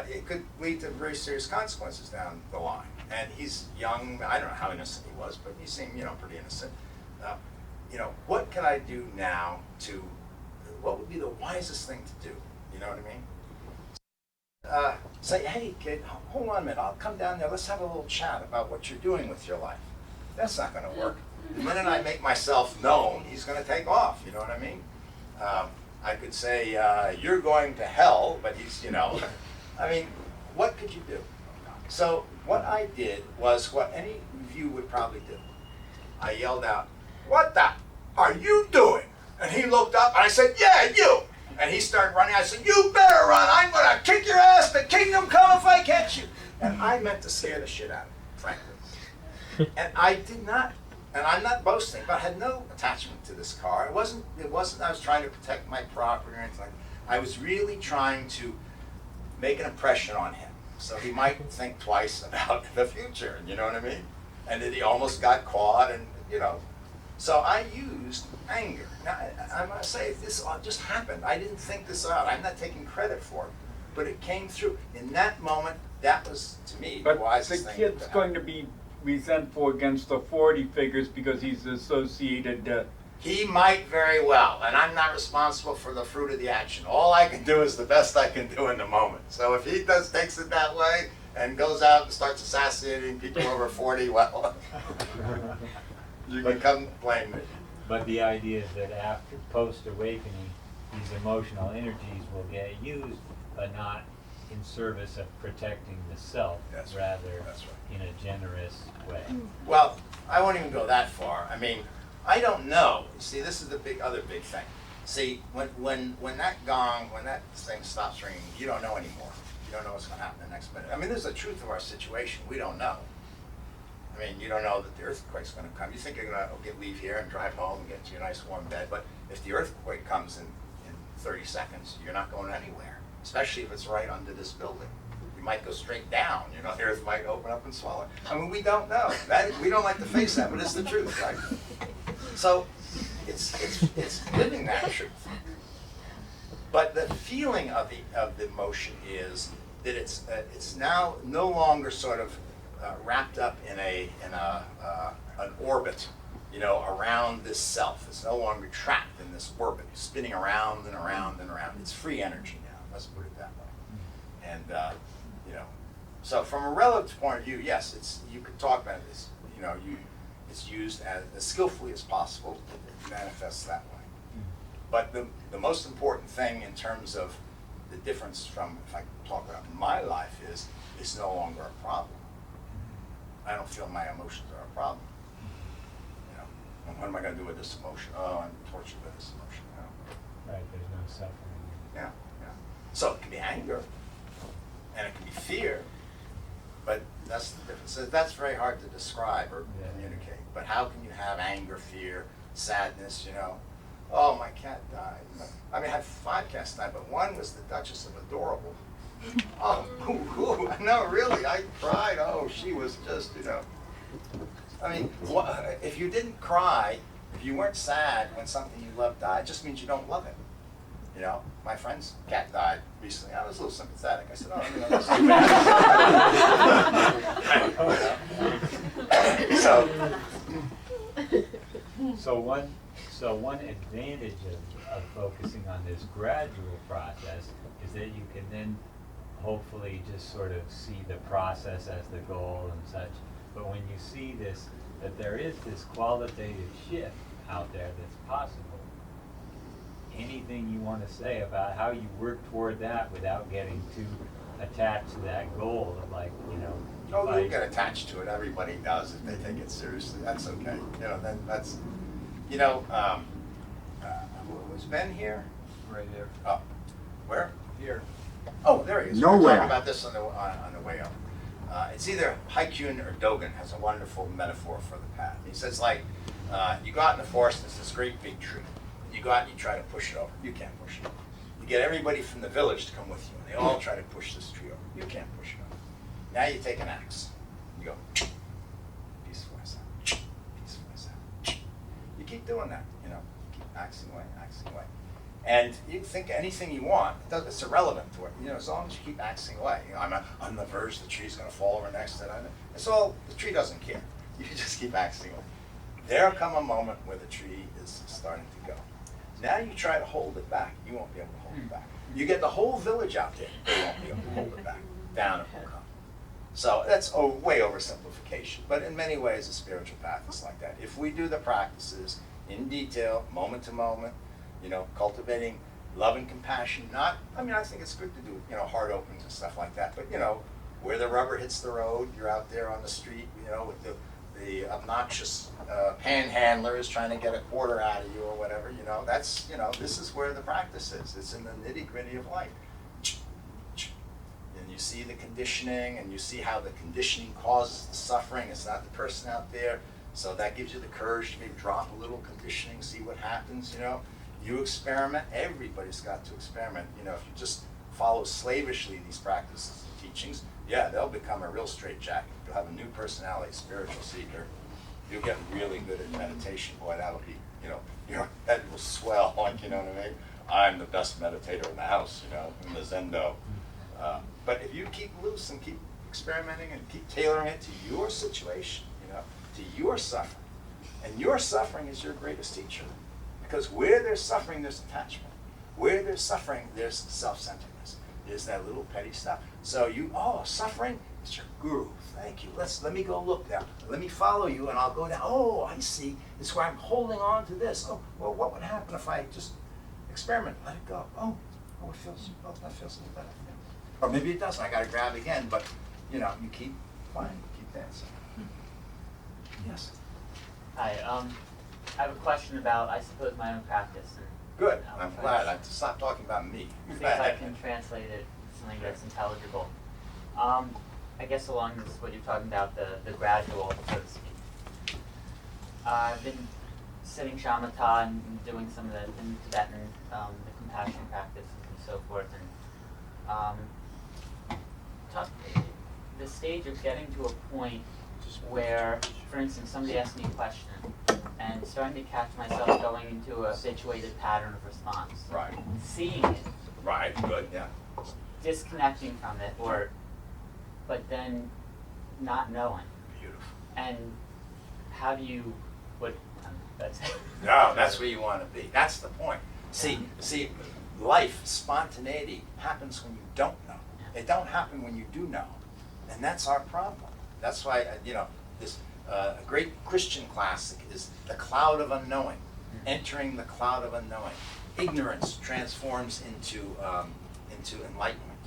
it could lead to very serious consequences down the line. And he's young. I don't know how innocent he was, but he seemed pretty innocent. What can I do now what would be the wisest thing to do? You know what I mean? Say, hey kid, hold on a minute, I'll come down there, let's have a little chat about what you're doing with your life. That's not going to work. The minute I make myself known, he's going to take off, you know what I mean? I could say, you're going to hell, but he's, I mean, what could you do? So what I did was what any of you would probably do. I yelled out, what the are you doing? And he looked up, and I said, yeah, you! And he started running. I said, you better run. I'm going to kick your ass. The kingdom come if I catch you. And I meant to scare the shit out of him, frankly. And I did not, and I'm not boasting, but I had no attachment to this car. It wasn't I was trying to protect my property or anything like that. I was really trying to make an impression on him so he might think twice about the future, you know what I mean? And then he almost got caught, and So I used anger. Now, I'm going to say, this all just happened. I didn't think this out. I'm not taking credit for it. But it came through. In that moment, that was, to me, the But wisest the thing. kid's going to be resentful against the 40 figures because he's associated. He might very well, and I'm not responsible for the fruit of the action. All I can do is the best I can do in the moment. So if he takes it that way and goes out and starts assassinating people over 40, well, you can come blame me. But the idea is that after post-awakening, these emotional energies will get used, but not in service of protecting the self, That's right. rather That's right. in a generous way. Well, I won't even go that far. I mean, I don't know. See, this is the other big thing. See, when that gong, when that thing stops ringing, you don't know anymore. You don't know what's going to happen the next minute. I mean, there's the truth of our situation. We don't know. I mean, you don't know that the earthquake's going to come. You think you're going to leave here and drive home and get to your nice warm bed, but if the earthquake comes in 30 seconds, you're not going anywhere, especially if it's right under this building. You might go straight down, the earth might open up and swallow. I mean, we don't know. We don't like to face that, but it's the truth, right? So it's living that truth. But the feeling of the emotion is that it's now no longer sort of wrapped up in an orbit, around this self. It's no longer trapped in this orbit, spinning around and around and around. It's free energy now. Let's put it that way. And so from a relative point of view, yes, you could talk about this. It's used as skillfully as possible. It manifests that way. But the most important thing in terms of the difference from, if I talk about my life, is it's no longer a problem. I don't feel my emotions are a problem. And what am I going to do with this emotion? Oh, I'm tortured by this emotion. Right, there's no suffering. Yeah. So it can be anger, and it can be fear, but that's the difference. So that's very hard to describe or communicate. But how can you have anger, fear, sadness, Oh, my cat died. I mean, I had 5 cats die, but one was the Duchess of Adorable. Oh, no, really, I cried. Oh, she was just, I mean, if you didn't cry, if you weren't sad when something you loved died, it just means you don't love it. My friend's cat died recently. I was a little sympathetic. I said, So one advantage of focusing on this gradual process is that you can then hopefully just sort of see the process as the goal and such. But when you see this, that there is this qualitative shift out there that's possible, anything you want to say about how you work toward that without getting too attached to that goal of Oh, you get attached to it. Everybody does if they take it seriously. That's okay. Then that's, was Ben here? Right here. Oh, where? Here. Oh, there he is. We Nowhere. were talking about this on the way up. It's either Haikun or Dogen has a wonderful metaphor for the path. He says, you go out in the forest, and there's this great big tree. You go out and you try to push it over. You can't push it over. You get everybody from the village to come with you, and they all try to push this tree over. You can't push it over. Now you take an axe. You go, piece for myself, piece for myself. You keep doing that, keep axing away, axing away. And you can think anything you want, it's irrelevant to it, as long as you keep axing away. I'm on the verge, the tree's gonna fall over next to it. It's all, the tree doesn't care. You just keep axing away. There'll come a moment where the tree is starting to go. Now you try to hold it back, you won't be able to hold it back. You get the whole village out there, they won't be able to hold it back. Down it will come. So that's a way oversimplification, but in many ways the spiritual path is like that. If we do the practices in detail, moment to moment, cultivating love and compassion, I think it's good to do, heart opens and stuff like that, but where the rubber hits the road, you're out there on the street, with the obnoxious panhandlers trying to get a quarter out of you or whatever, that's, this is where the practice is. It's in the nitty gritty of life. And you see the conditioning, and you see how the conditioning causes the suffering. It's not the person out there. So that gives you the courage to maybe drop a little conditioning, see what happens, You experiment. Everybody's got to experiment. If you just follow slavishly these practices and teachings, they'll become a real straitjacket. You'll have a new personality, spiritual seeker. You'll get really good at meditation. Boy, that'll be, your head will swell, you know what I mean? I'm the best meditator in the house, in the Zendo. But if you keep loose and keep experimenting and keep tailoring it to your situation, to your suffering, and your suffering is your greatest teacher. Because where there's suffering, there's attachment. Where there's suffering, there's self-centeredness. There's that little petty stuff. So suffering is your guru. Thank you. Let me go look now. Let me follow you, and I'll go down. Oh, I see. It's where I'm holding on to this. Oh, well, what would happen if I just experiment? Let it go. That feels a little better. Or maybe it doesn't. I got to grab again. But you keep flying, keep dancing. Yes. Hi. I have a question about, I suppose, my own practice. And Good. I'm glad. I stop talking about me. See if I can translate it to something that's intelligible. I guess along this, what you're talking about, the gradual, so to speak. I've been sitting shamatha and doing some of the in Tibetan, the compassion practices and so forth, and the stage of getting to a point where, for instance, somebody asked me a question, and starting to catch myself going into a habituated pattern of response. Right. Seeing it. Right. Good. Yeah. Disconnecting from it, but then not knowing. Beautiful. And how do you, that's No, that's where you want to be. That's the point. See, life, spontaneity happens when you don't know. It don't happen when you do know. And that's our problem. That's why, this great Christian classic is the cloud of unknowing, entering the cloud of unknowing. Ignorance transforms into enlightenment.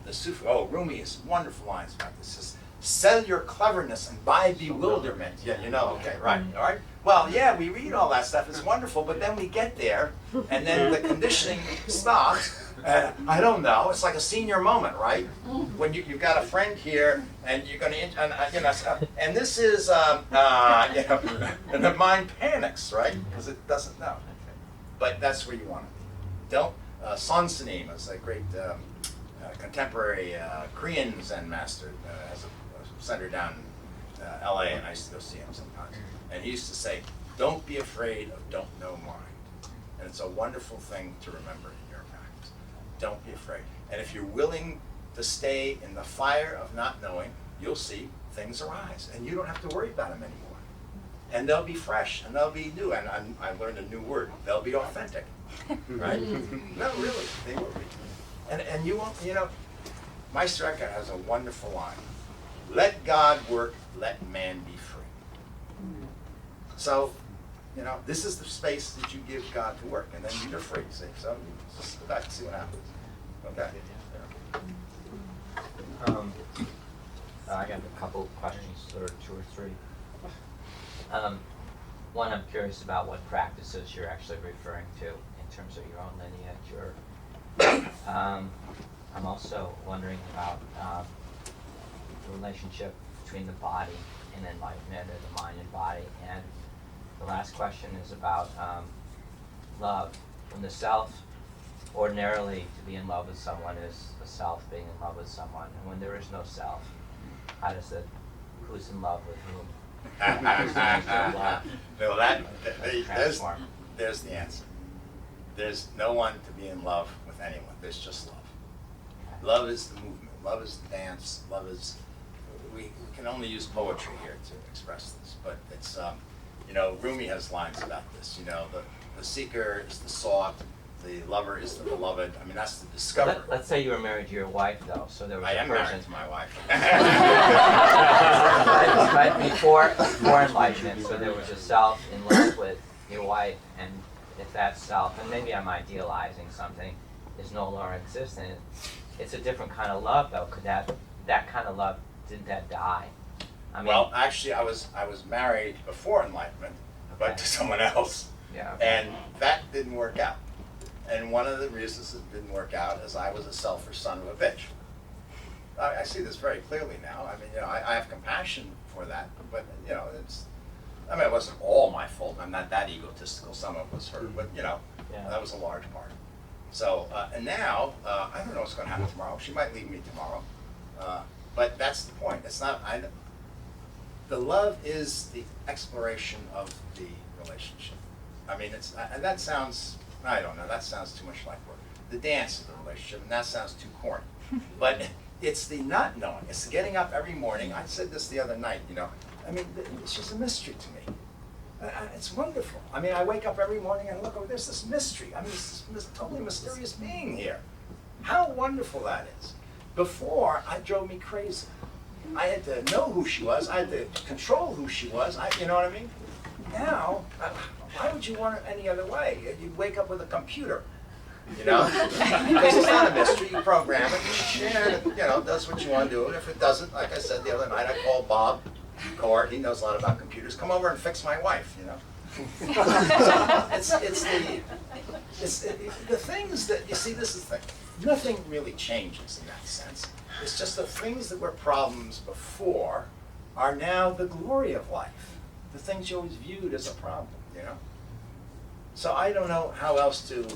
The Sufi, Rumi has wonderful lines about this. Says, sell your cleverness and buy bewilderment. Yeah, okay, right, all right. Well, yeah, we read all that stuff, it's wonderful, but then we get there, and then the conditioning stops, and I don't know, it's like a senior moment, right? When you've got a friend here, and you're going to, and this is, and the mind panics, right? Because it doesn't know. But that's where you want to be. Don't, Sansanim is a great contemporary Korean Zen master, has a center down in LA, and I used to go see him sometimes. And he used to say, don't be afraid of don't know mind. And it's a wonderful thing to remember in your practice. Don't be afraid. And if you're willing to stay in the fire of not knowing, you'll see things arise. And you don't have to worry about them anymore. And they'll be fresh, and they'll be new. And I learned a new word. They'll be authentic. Right? No, really, they will be. And you won't, Meister Eckhart has a wonderful line. Let God work, let man be free. So, this is the space that you give God to work, and then you're free, see? So, just go back and see what happens. Okay? I got a couple questions, or two or three. One, I'm curious about what practices you're actually referring to in terms of your own lineage. I'm also wondering about the relationship between the body and enlightenment, or the mind and body. And the last question is about love. When the self, ordinarily to be in love with someone is the self being in love with someone. And when there is no self, how does who's in love with whom? No, there's the answer. There's no one to be in love with anyone. There's just love. Love is the movement. Love is the dance. Love is, we can only use poetry here to express this, but it's, you know, Rumi has lines about this. You know, the seeker is the sought, the lover is the beloved. I mean, that's the discoverer. Let's say you were married to your wife, though, so there was I a am person. married to my wife. Right, before enlightenment, so there was a self in love with your wife, and if that self, and maybe I'm idealizing something, is no longer existent, it's a different kind of love, though. Could that kind of love, didn't that die? I mean, Well, actually, I was married before enlightenment, but to someone else, yeah. and that didn't work out. And one of the reasons it didn't work out is I was a selfish son of a bitch. I see this very clearly now. I mean, you know, I have compassion for that, but you know, I mean, it wasn't all my fault. I'm not that egotistical. Some of it was her, but you know, that was a large part. So, and now, I don't know what's going to happen tomorrow. She might leave me tomorrow. But that's the point. It's not, the love is the exploration of the relationship. I mean, and that sounds, I don't know, that sounds too much like work. The dance of the relationship, and that sounds too corny. But it's the not knowing. It's the getting up every morning. I said this the other night, you know. I mean, it's just a mystery to me. It's wonderful. I mean, I wake up every morning and look, there's this mystery. I mean, this totally mysterious being here. How wonderful that is. Before, it drove me crazy. I had to know who she was. I had to control who she was. You know what I mean? Now, why would you want it any other way? You'd wake up with a computer, you know? Because it's not a mystery. You program it, and it, you know, does what you want to do. And if it doesn't, like I said the other night, I called Bob Cord. He knows a lot about computers. Come over and fix my wife, you know? So it's the things that, you see, this is the thing. Nothing really changes in that sense. It's just the things that were problems before are now the glory of life. The things you always viewed as a problem, you know? So I don't know how else to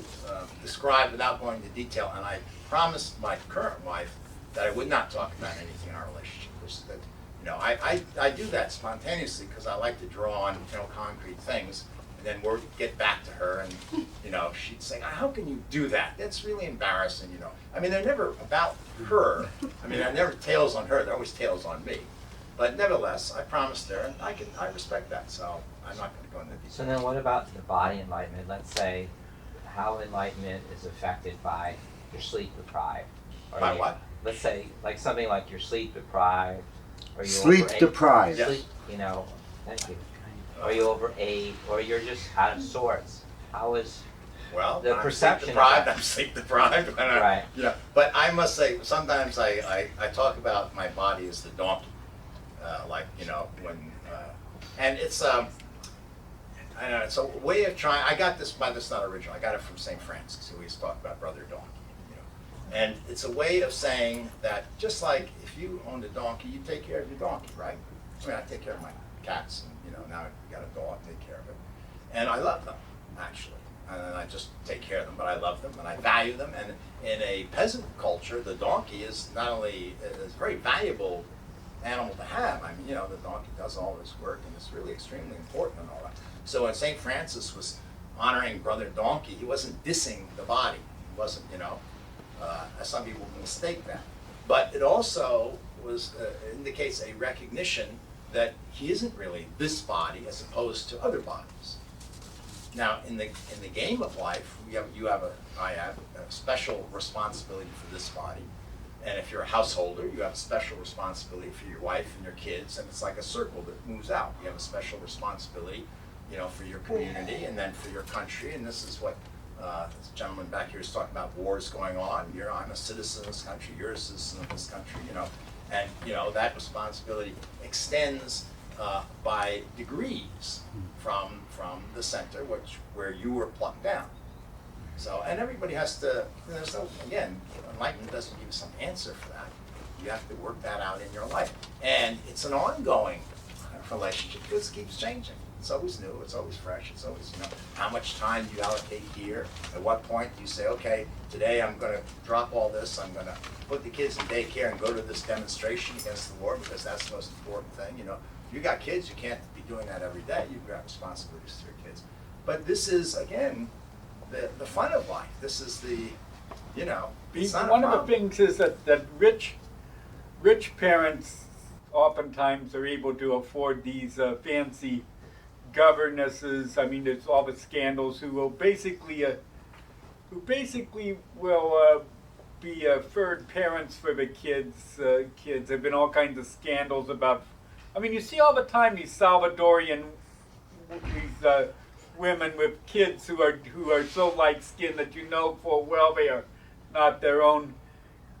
describe without going into detail, and I promised my current wife that I would not talk about anything in our relationship. That, you know, I do that spontaneously because I like to draw on, you know, concrete things, and then we'll get back to her, and, you know, she'd say, how can you do that? That's really embarrassing, you know. I mean, they're never about her. I mean, they're never tales on her. They're always tales on me. But nevertheless, I promised her, and I respect that, so I'm not going to go into detail. So then what about the body enlightenment? Let's say how enlightenment is affected by your sleep deprived. By what? Let's say like something like you're sleep deprived, or you Sleep overate. deprived. Yes. Sleep, you know, thank you. Or you overate, or you're just out of sorts. How is Well, the I'm perception sleep of deprived. that. I'm sleep deprived. Right. You know, but I must say, sometimes I talk about my body as the donkey, like, you know, when, and it's I don't know, it's a way of trying. I got this, but it's not original. I got it from St. Francis, who always talked about brother donkey. You know, and it's a way of saying that just like if you owned a donkey, you take care of your donkey, right? I mean, I take care of my cats, and you know, now I got a dog, take care of it, and I love them actually. And I just take care of them, but I love them and I value them. And in a peasant culture, the donkey is not only a very valuable animal to have. I mean, you know, the donkey does all this work and it's really extremely important and all that. So when St. Francis was honoring Brother Donkey, he wasn't dissing the body. He wasn't, you know, as some people mistake that. But it also indicates a recognition that he isn't really this body as opposed to other bodies. Now, in the game of life, I have a special responsibility for this body, and if you're a householder, you have a special responsibility for your wife and your kids, and it's like a circle that moves out. You have a special responsibility, you know, for your community, and then for your country. And this is what this gentleman back here is talking about: wars going on. I'm a citizen of this country. You're a citizen of this country. You know, and you know that responsibility extends by degrees from the center, where you were plucked down. So, and everybody has to, there's no, again, enlightenment doesn't give you some answer for that. You have to work that out in your life. And it's an ongoing relationship because it keeps changing. It's always new, it's always fresh, it's always, you know, how much time do you allocate here? At what point do you say, okay, today I'm going to drop all this, I'm going to put the kids in daycare and go to this demonstration against the war because that's the most important thing, you know. If you got kids, you can't be doing that every day. You've got responsibilities to your kids. But this is, again, the fun of life. This is the, it's not One a of the problem. things is that rich parents oftentimes are able to afford these fancy governesses. I mean, there's all the scandals who will basically will be third parents for the kids. Kids. There've been all kinds of scandals about. I mean, you see all the time these Salvadorian women with kids who are so light-skinned that you know full well they are not their own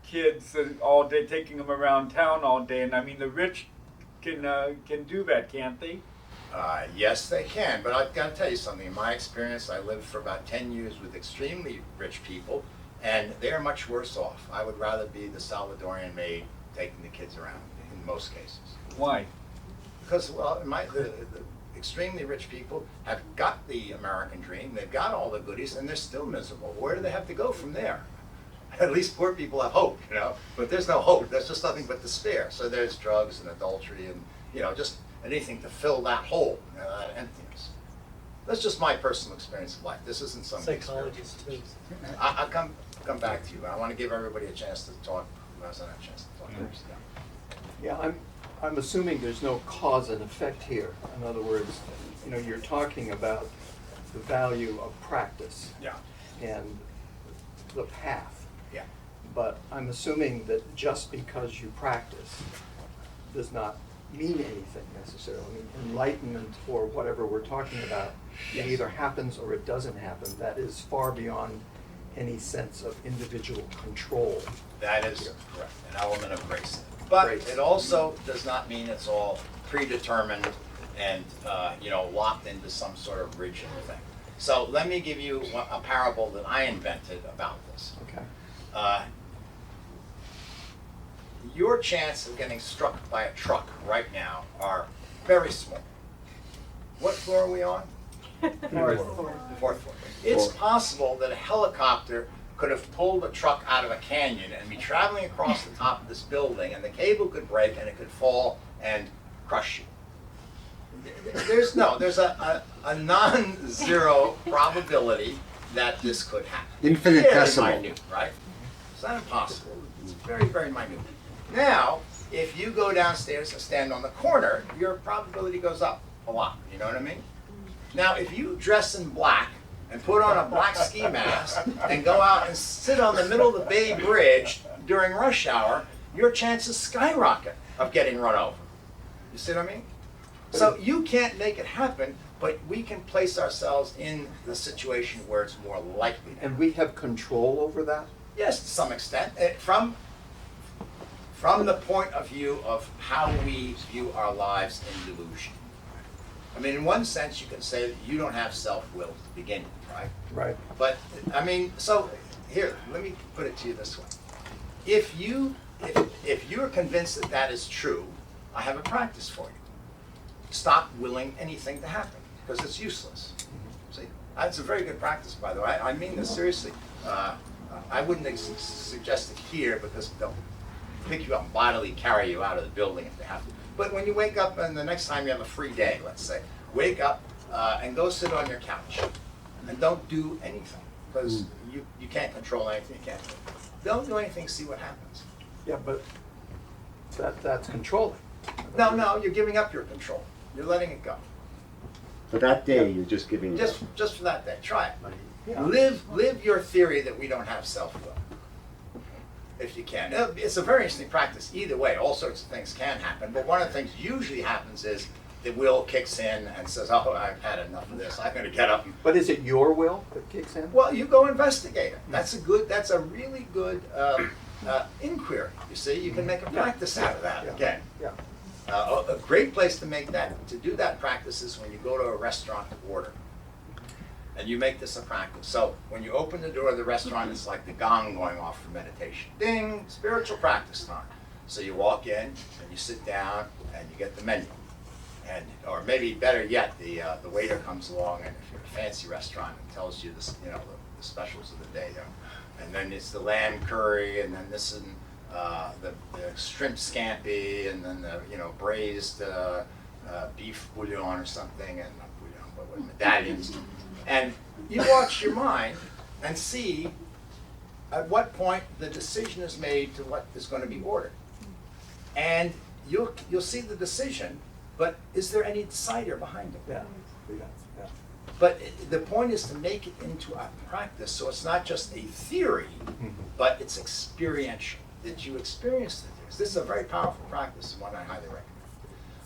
kids all day, taking them around town all day. And I mean, the rich can do that, can't they? Yes, they can, but I've got to tell you something. In my experience, I lived for about 10 years with extremely rich people, and they're much worse off. I would rather be the Salvadorian maid taking the kids around in most cases. Why? Because, well, the extremely rich people have got the American dream, they've got all the goodies, and they're still miserable. Where do they have to go from there? At least poor people have hope, but there's no hope. There's just nothing but despair. So there's drugs and adultery and, just anything to fill that hole, that emptiness. That's just my personal experience of life. This isn't some Psychologist too. I'll come back to you, but I want to give everybody a chance to talk who hasn't had a chance to talk first. Yeah, I'm assuming there's no cause and effect here. In other words, you're talking about the value of practice. Yeah. And the path. Yeah. But I'm assuming that just because you practice does not mean anything necessarily. I mean, enlightenment or whatever we're talking about, it either happens or it doesn't happen. That is far beyond any sense of individual control. That is correct, an element of grace. But it also does not mean it's all predetermined and locked into some sort of rigid thing. So let me give you a parable that I invented about this. Okay. Your chance of getting struck by a truck right now are very small. What floor are we on? Fourth floor. It's possible that a helicopter could have pulled a truck out of a canyon and be traveling across the top of this building, and the cable could break and it could fall and crush you. There's a non-zero probability that this could happen. Infinitesimal. Very minute, right? It's not impossible. It's very, very minute. Now, if you go downstairs and stand on the corner, your probability goes up a lot. You know what I mean? Now, if you dress in black and put on a black ski mask and go out and sit on the middle of the Bay Bridge during rush hour, your chances skyrocket of getting run over. You see what I mean? So you can't make it happen, but we can place ourselves in the situation where it's more likely. And we have control over that? Yes, to some extent. From the point of view of how we view our lives in delusion. I mean, in one sense, you can say that you don't have self-will to begin with, right? Right. But, I mean, so, here, let me put it to you this way. If you're convinced that that is true, I have a practice for you. Stop willing anything to happen, because it's useless. See? That's a very good practice, by the way. I mean this seriously. I wouldn't suggest it here, because they'll pick you up and bodily carry you out of the building if they have to. But when you wake up and the next time you have a free day, let's say, wake up and go sit on your couch and don't do anything, because you can't control anything. You can't. Don't do anything, see what happens. Yeah, but that's controlling. No, you're giving up your control. You're letting it go. For that day, you're just giving it up. Just for that day. Try it. Yeah. Live your theory that we don't have self-will. If you can. It's a very interesting practice. Either way, all sorts of things can happen. But one of the things usually happens is the will kicks in and says, oh, I've had enough of this. I'm going to get up. But is it your will that kicks in? Well, you go investigate it. That's a really good inquiry. You see, you can make a practice out of that again. Yeah. A great place to do that practice is when you go to a restaurant to order. And you make this a practice. So when you open the door of the restaurant, it's like the gong going off for meditation. Ding, spiritual practice time. So you walk in and you sit down and you get the menu. Or maybe better yet, the waiter comes along, and if you're a fancy restaurant, and tells you this, the specials of the day. And then it's the lamb curry, and then this and the shrimp scampi, and then the braised beef bouillon or something, and not bouillon, but medallions. And you watch your mind and see at what point the decision is made to what is going to be ordered. And you'll see the decision, but is there any decider behind it? Yeah. But the point is to make it into a practice, so it's not just a theory, but it's experiential, that you experience the things. This is a very powerful practice, and one I highly recommend.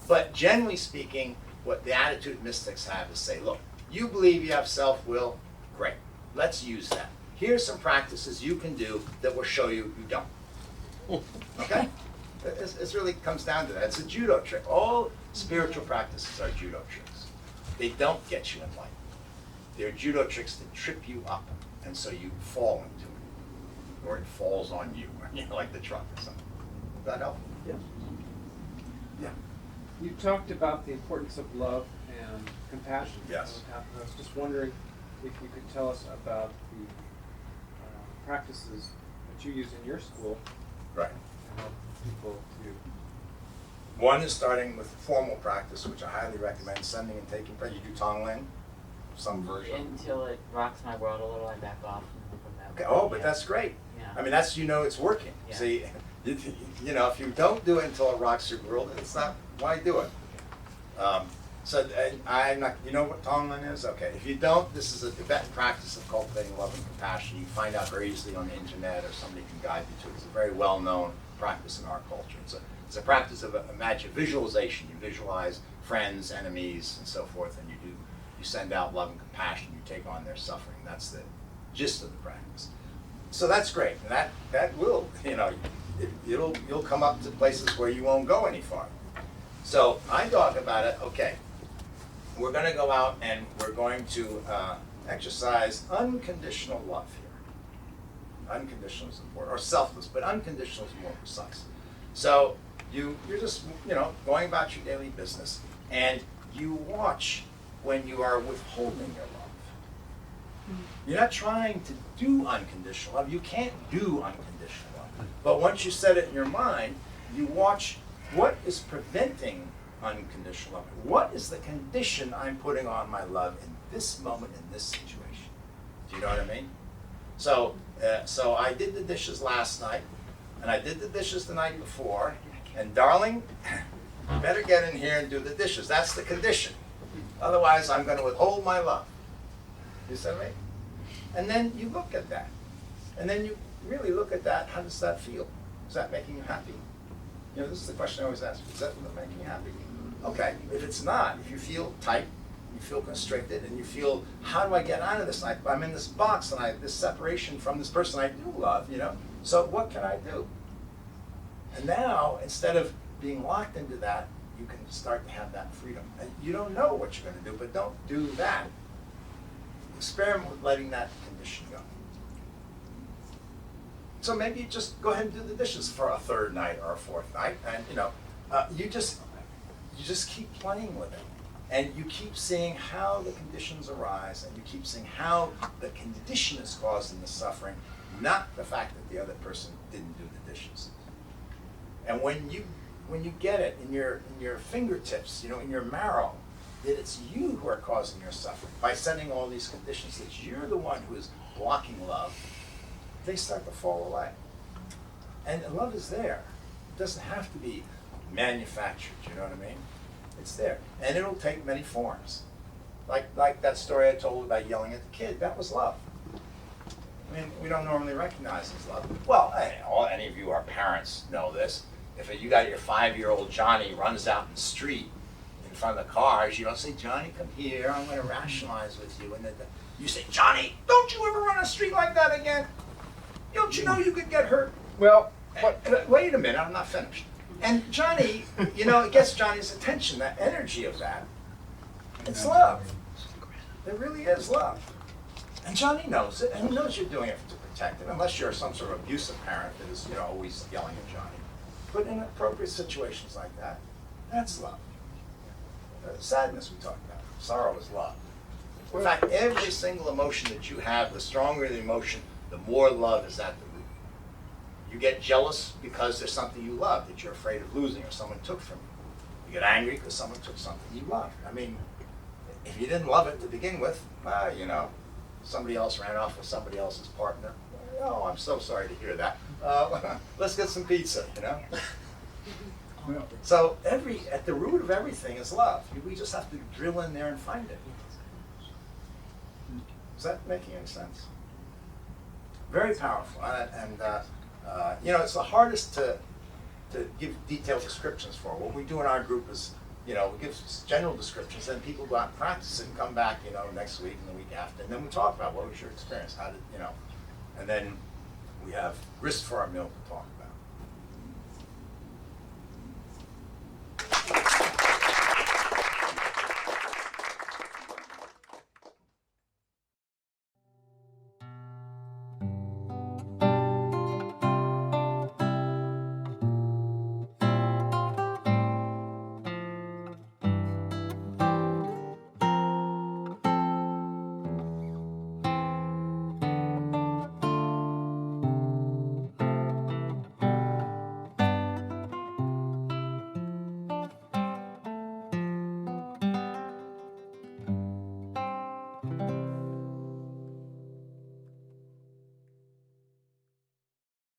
But generally speaking, what the attitude mystics have is say, look, you believe you have self-will, great, let's use that. Here's some practices you can do that will show you you don't. Okay? It really comes down to that. It's a judo trick. All spiritual practices are judo tricks. They don't get you enlightened. They're judo tricks that trip you up, and so you fall into it, or it falls on you, like the truck or something. Does that help? Yeah. Yeah. You talked about the importance of love and compassion. Yes. I was just wondering if you could tell us about the practices that you use in your school. Right. To help people to. One is starting with formal practice, which I highly recommend, sending and taking prayer. You do Tonglen, some version. Until it rocks my world a little, I back off from that. Okay. Oh, but that's great. Yeah. I mean, that's, it's working. Yeah. See, if you don't do it until it rocks your world, it's not, why do it? I'm not, you know what Tonglen is? Okay, if you don't, this is a Tibetan practice of cultivating love and compassion. You can find out very easily on the internet, or somebody can guide you to it. It's a very well-known practice in our culture. It's a practice of visualization. You visualize friends, enemies, and so forth, and you send out love and compassion. You take on their suffering. That's the gist of the practice. So that's great. And that will, you'll come up to places where you won't go any farther. So I talk about it, okay, we're going to go out and we're going to exercise unconditional love here. Unconditional is important, or selfless, but unconditional is more precise. So you're just, going about your daily business, and you watch when you are withholding your love. You're not trying to do unconditional love. You can't do unconditional love. But once you set it in your mind, you watch what is preventing unconditional love. What is the condition I'm putting on my love in this moment, in this situation? Do you know what I mean? So I did the dishes last night, and I did the dishes the night before, and darling, you better get in here and do the dishes. That's the condition. Otherwise, I'm going to withhold my love. You see what I mean? And then you look at that. And then you really look at that. How does that feel? Is that making you happy? This is the question I always ask. Is that making you happy? Okay. If it's not, if you feel tight, you feel constricted, and you feel, how do I get out of this? I'm in this box, and this separation from this person I do love, So what can I do? And now, instead of being locked into that, you can start to have that freedom. And you don't know what you're going to do, but don't do that. Experiment with letting that condition go. So maybe you just go ahead and do the dishes for a third night or a fourth night, and you just keep playing with it, and you keep seeing how the conditions arise, and you keep seeing how the condition is causing the suffering, not the fact that the other person didn't do the dishes. And when you get it in your fingertips, in your marrow, that it's you who are causing your suffering by setting all these conditions, that you're the one who is blocking love, they start to fall away. And love is there. It doesn't have to be manufactured, you know what I mean? It's there. And it'll take many forms. Like that story I told about yelling at the kid, that was love. I mean, we don't normally recognize as love. Well, any of you are parents know this. If you got your 5-year-old Johnny runs out in the street in front of the cars, you don't say, Johnny, come here, I'm going to rationalize with you. And then you say, Johnny, don't you ever run a street like that again? Don't you know you could get hurt? Well, wait a minute, I'm not finished. And Johnny, it gets Johnny's attention, that energy of that. It's love. It really is love. And Johnny knows it, and he knows you're doing it to protect him, unless you're some sort of abusive parent that is, always yelling at Johnny. But in appropriate situations like that, that's love. Sadness we talked about. Sorrow is love. In fact, every single emotion that you have, the stronger the emotion, the more love is at the root. You get jealous because there's something you love that you're afraid of losing or someone took from you. You get angry because someone took something you love. I mean, If you didn't love it to begin with, you know, somebody else ran off with somebody else's partner. Oh, I'm so sorry to hear that. Let's get some pizza, you know? So at the root of everything is love. We just have to drill in there and find it. Is that making any sense? Very powerful. You know, it's the hardest to give detailed descriptions for. What we do in our group is, you know, we give general descriptions, then people go out and practice it and come back, you know, next week and the week after, and then we talk about what was your experience, how did, you know, and then we have grist for our mill to talk.